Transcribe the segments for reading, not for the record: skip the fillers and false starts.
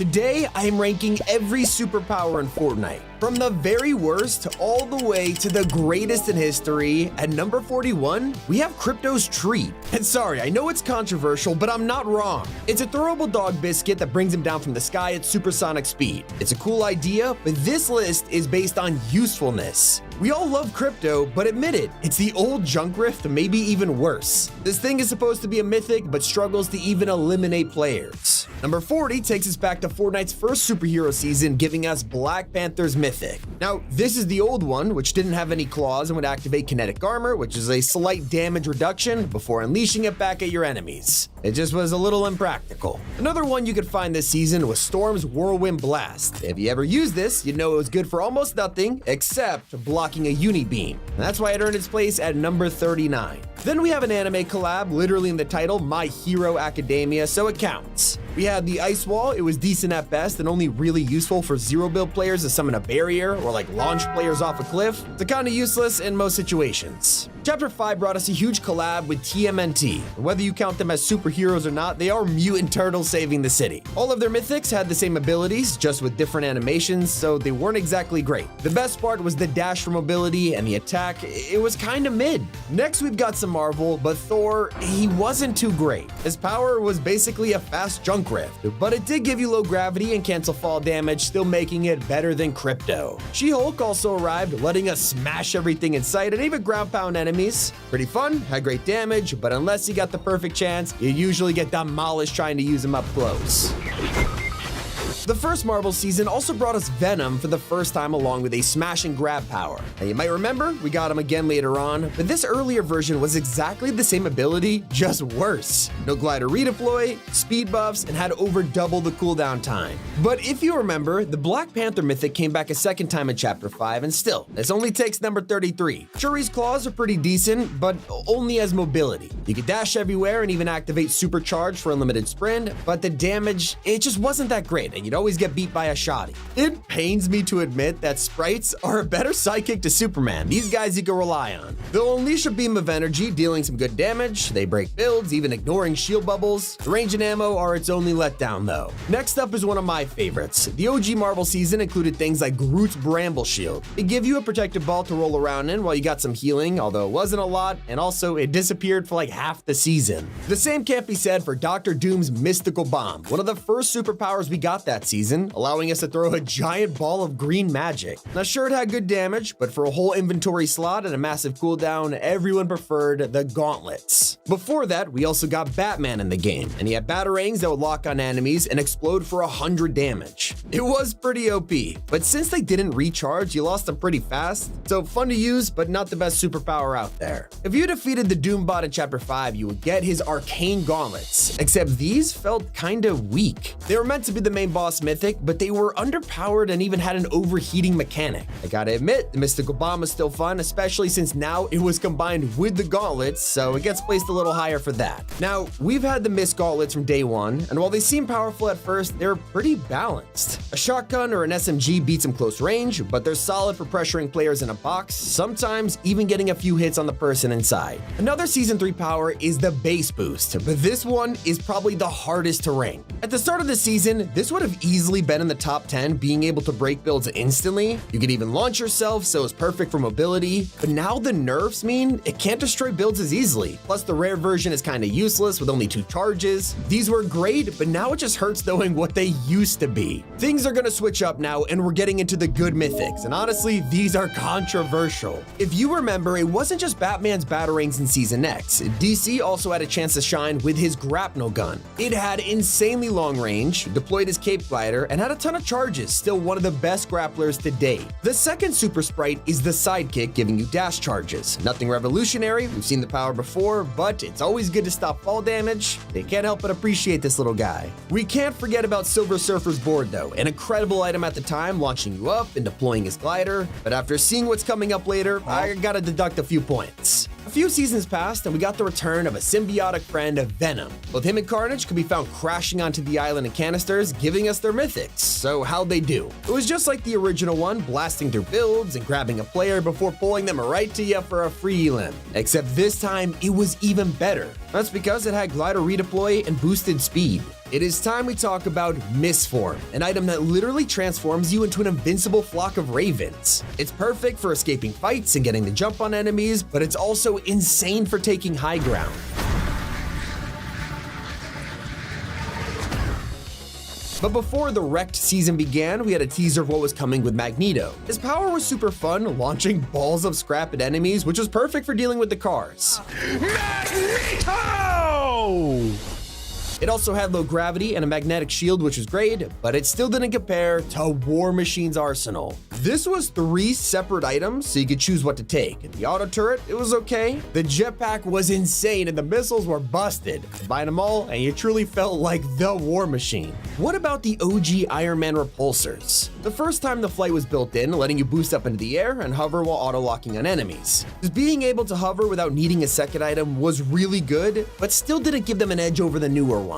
Today, I am ranking every superpower in Fortnite, from the very worst all the way to the greatest in history. At number 41, we have Crypto's Treat. And sorry, I know it's controversial, but I'm not wrong. It's a throwable dog biscuit that brings him down from the sky at supersonic speed. It's a cool idea, but this list is based on usefulness. We all love Crypto, but admit it, it's the old junk rift, maybe even worse. This thing is supposed to be a mythic, but struggles to even eliminate players. Number 40 takes us back to Fortnite's first superhero season, giving us Black Panther's Mythic. Now, this is the old one, which didn't have any claws and would activate kinetic armor, which is a slight damage reduction before unleashing it back at your enemies. It just was a little impractical. Another one you could find this season was Storm's Whirlwind Blast. If you ever used this, you'd know it was good for almost nothing except blocking a uni-beam. And that's why it earned its place at number 39. Then we have an anime collab, literally in the title, My Hero Academia, so it counts. We had the Ice Wall. It was decent at best and only really useful for zero build players to summon a barrier or like launch players off a cliff. It's kind of useless in most situations. Chapter 5 brought us a huge collab with TMNT. Whether you count them as superheroes or not, they are mutant turtles saving the city. All of their mythics had the same abilities, just with different animations, so they weren't exactly great. The best part was the dash for mobility and the attack. It was kind of mid. Next, we've got some Marvel, but Thor, he wasn't too great. His power was basically a fast junk rift, but it did give you low gravity and cancel fall damage, still making it better than Crypto. She-Hulk also arrived, letting us smash everything in sight and even ground pound enemies. Pretty fun, had great damage, but unless you got the perfect chance, you usually get demolished trying to use him up close. The first Marvel season also brought us Venom for the first time along with a smash and grab power. Now you might remember, we got him again later on, but this earlier version was exactly the same ability, just worse. No glider redeploy, speed buffs, and had over double the cooldown time. But if you remember, the Black Panther mythic came back a second time in Chapter 5, and still, this only takes number 33. Shuri's claws are pretty decent, but only as mobility. You could dash everywhere and even activate supercharge for unlimited sprint, but the damage, it just wasn't that great, and you'd always get beat by a shoddy. It pains me to admit that sprites are a better sidekick to Superman. These guys you can rely on. They'll unleash a beam of energy, dealing some good damage. They break builds, even ignoring shield bubbles. The range and ammo are its only letdown though. Next up is one of my favorites. The OG Marvel season included things like Groot's Bramble Shield. It give you a protective ball to roll around in while you got some healing, although it wasn't a lot, and also it disappeared for like half the season. The same can't be said for Dr. Doom's Mystical Bomb, one of the first superpowers we got that season, allowing us to throw a giant ball of green magic. Now sure, it had good damage, but for a whole inventory slot and a massive cooldown, everyone preferred the gauntlets. Before that, we also got Batman in the game, and he had batarangs that would lock on enemies and explode for 100 damage. It was pretty OP, but since they didn't recharge, you lost them pretty fast, so fun to use, but not the best superpower out there. If you defeated the Doom bot in Chapter 5, you would get his arcane gauntlets, except these felt kinda weak. They were meant to be the main boss mythic, but they were underpowered and even had an overheating mechanic. I gotta admit, the Mystical Bomb is still fun, especially since now it was combined with the gauntlets, so it gets placed a little higher for that. Now, we've had the Mist gauntlets from day one, and while they seem powerful at first, they're pretty balanced. A shotgun or an SMG beats them close range, but they're solid for pressuring players in a box, sometimes even getting a few hits on the person inside. Another Season 3 power is the Base Boost, but this one is probably the hardest to rank. At the start of the season, this would have easily been in the top 10, being able to break builds instantly. You could even launch yourself, so it's perfect for mobility. But now the nerfs mean it can't destroy builds as easily. Plus the rare version is kind of useless with only 2 charges. These were great, but now it just hurts knowing what they used to be. Things are gonna switch up now, and we're getting into the good mythics, and honestly, these are controversial. If you remember, it wasn't just Batman's batarangs in Season X. DC also had a chance to shine with his grapnel gun. It had insanely long range, deployed his cape glider, and had a ton of charges, still one of the best grapplers to date. The second super sprite is the Sidekick, giving you dash charges. Nothing revolutionary, we've seen the power before, but it's always good to stop fall damage. They can't help but appreciate this little guy. We can't forget about Silver Surfer's board though, an incredible item at the time, launching you up and deploying his glider, but after seeing what's coming up later, I gotta deduct a few points. A few seasons passed and we got the return of a symbiotic friend of Venom. Both him and Carnage could be found crashing onto the island in canisters, giving us their mythics. So how'd they do? It was just like the original one, blasting through builds and grabbing a player before pulling them right to you for a free limb. Except this time, it was even better. That's because it had glider redeploy and boosted speed. it is time we talk about Mistform, an item that literally transforms you into an invincible flock of ravens. It's perfect for escaping fights and getting the jump on enemies, but it's also insane for taking high ground. But before the wrecked season began, we had a teaser of what was coming with Magneto. His power was super fun, launching balls of scrap at enemies, which was perfect for dealing with the cars. Magneto! It also had low gravity and a magnetic shield, which was great, but it still didn't compare to War Machine's arsenal. This was 3 separate items, so you could choose what to take. The auto turret, it was okay. The jetpack was insane, and the missiles were busted. Combine them all, and you truly felt like the War Machine. What about the OG Iron Man repulsors? The first time the flight was built in, letting you boost up into the air and hover while auto-locking on enemies. Just being able to hover without needing a second item was really good, but still didn't give them an edge over the newer ones.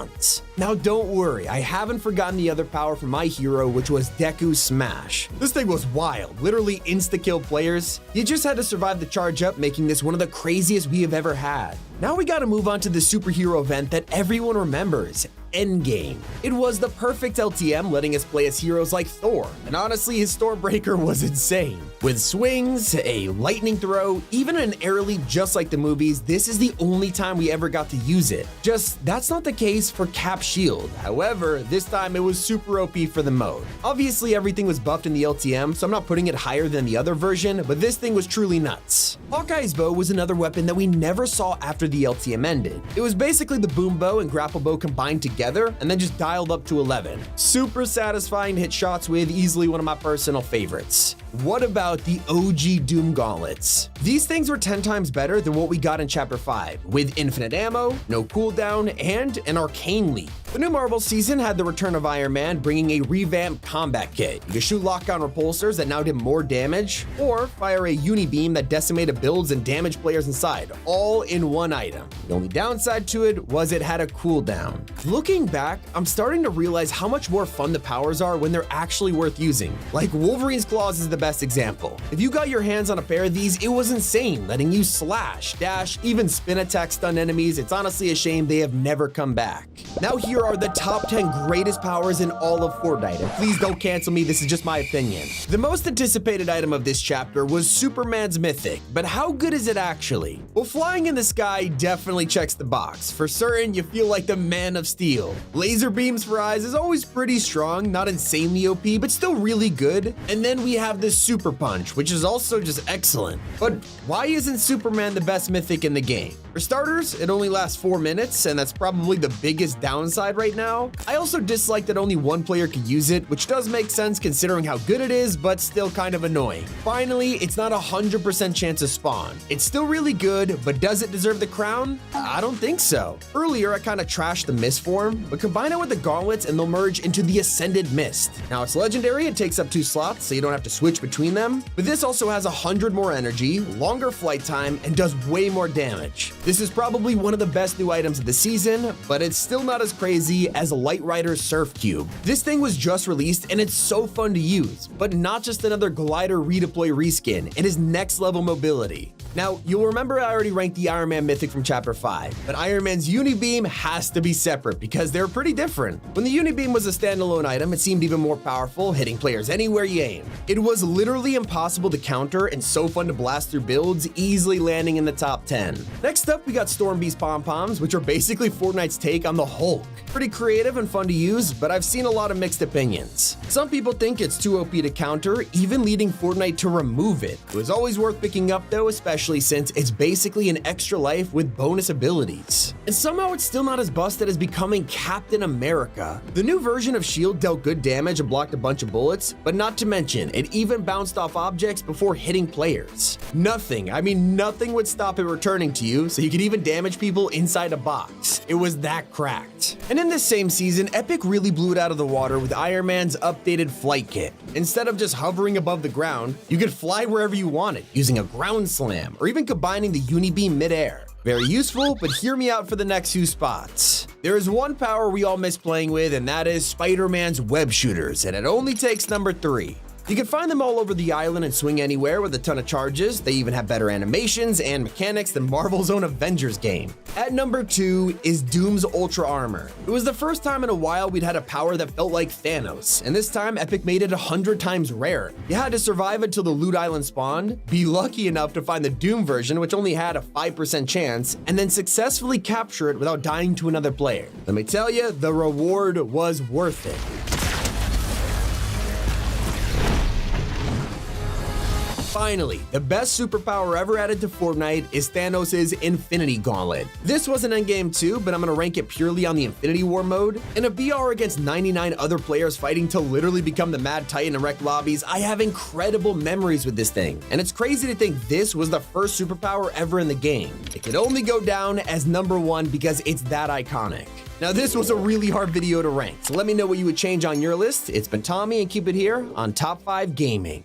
Now don't worry, I haven't forgotten the other power from my hero, which was Deku's Smash. This thing was wild, literally insta-kill players. You just had to survive the charge up, making this one of the craziest we have ever had. Now we gotta move on to the superhero event that everyone remembers, Endgame. It was the perfect LTM, letting us play as heroes like Thor, and honestly his Stormbreaker was insane. With swings, a lightning throw, even an air leap just like the movies, this is the only time we ever got to use it. Just, that's not the case for Cap Shield. However, this time it was super OP for the mode. Obviously everything was buffed in the LTM, so I'm not putting it higher than the other version, but this thing was truly nuts. Hawkeye's bow was another weapon that we never saw after the LTM ended. It was basically the boom bow and grapple bow combined together and then just dialed up to 11. Super satisfying to hit shots with, easily one of my personal favorites. What about the OG Doom Gauntlets? These things were 10 times better than what we got in Chapter 5, with infinite ammo, no cooldown, and an arcane leap. The new Marvel season had the return of Iron Man, bringing a revamped combat kit. You could shoot lockdown repulsors that now did more damage, or fire a unibeam that decimated builds and damaged players inside, all in one item. The only downside to it was it had a cooldown. Looking back, I'm starting to realize how much more fun the powers are when they're actually worth using. Like Wolverine's Claws is the best example. If you got your hands on a pair of these, it was insane, letting you slash, dash, even spin attack stun enemies. It's honestly a shame they have never come back. Now here are the top 10 greatest powers in all of Fortnite, and please don't cancel me, this is just my opinion. The most anticipated item of this chapter was Superman's Mythic, but how good is it actually? Well, flying in the sky definitely checks the box. For certain, you feel like the Man of Steel. Laser beams for eyes is always pretty strong, not insanely OP, but still really good. And then we have the Super Punch, which is also just excellent. But why isn't Superman the best mythic in the game? For starters, it only lasts 4 minutes, and that's probably the biggest downside right now. I also dislike that only one player could use it, which does make sense considering how good it is, but still kind of annoying. Finally, it's not 100% chance to spawn. It's still really good, but does it deserve the crown? I don't think so. Earlier, I kind of trashed the Mistform, but combine it with the gauntlets and they'll merge into the Ascended Mist. Now it's legendary, it takes up 2 slots, so you don't have to switch between them, but this also has 100 more energy, longer flight time, and does way more damage. This is probably one of the best new items of the season, but it's still not as crazy as Light Rider's Surf Cube. This thing was just released and it's so fun to use, but not just another glider redeploy reskin, it is next level mobility. Now, you'll remember I already ranked the Iron Man Mythic from Chapter 5, but Iron Man's Unibeam has to be separate because they're pretty different. When the Unibeam was a standalone item, it seemed even more powerful, hitting players anywhere you aim. It was literally impossible to counter and so fun to blast through builds, easily landing in the top 10. Next up, we got Storm Beast Pom-Poms, which are basically Fortnite's take on the Hulk. Pretty creative and fun to use, but I've seen a lot of mixed opinions. Some people think it's too OP to counter, even leading Fortnite to remove it. It was always worth picking up though, especially since it's basically an extra life with bonus abilities. And somehow it's still not as busted as becoming Captain America. The new version of S.H.I.E.L.D. dealt good damage and blocked a bunch of bullets, but not to mention, it even bounced off objects before hitting players. Nothing would stop it returning to you, so you could even damage people inside a box. It was that cracked. And in this same season, Epic really blew it out of the water with Iron Man's updated flight kit. Instead of just hovering above the ground, you could fly wherever you wanted, using a ground slam, or even combining the Unibeam midair. Very useful, but hear me out for the next 2 spots. There is one power we all miss playing with, and that is Spider-Man's web shooters, and it only takes number 3. You can find them all over the island and swing anywhere with a ton of charges. They even have better animations and mechanics than Marvel's own Avengers game. At number 2 is Doom's Ultra Armor. It was the first time in a while we'd had a power that felt like Thanos, and this time Epic made it 100 times rare. You had to survive until the Loot Island spawned, be lucky enough to find the Doom version, which only had a 5% chance, and then successfully capture it without dying to another player. Let me tell you, the reward was worth it. Finally, the best superpower ever added to Fortnite is Thanos' Infinity Gauntlet. This was an endgame too, but I'm gonna rank it purely on the Infinity War mode. In a VR against 99 other players fighting to literally become the Mad Titan and wreck lobbies, I have incredible memories with this thing. And it's crazy to think this was the first superpower ever in the game. It could only go down as number 1 because it's that iconic. Now, this was a really hard video to rank, so let me know what you would change on your list. It's been Tommy, and keep it here on Top 5 Gaming.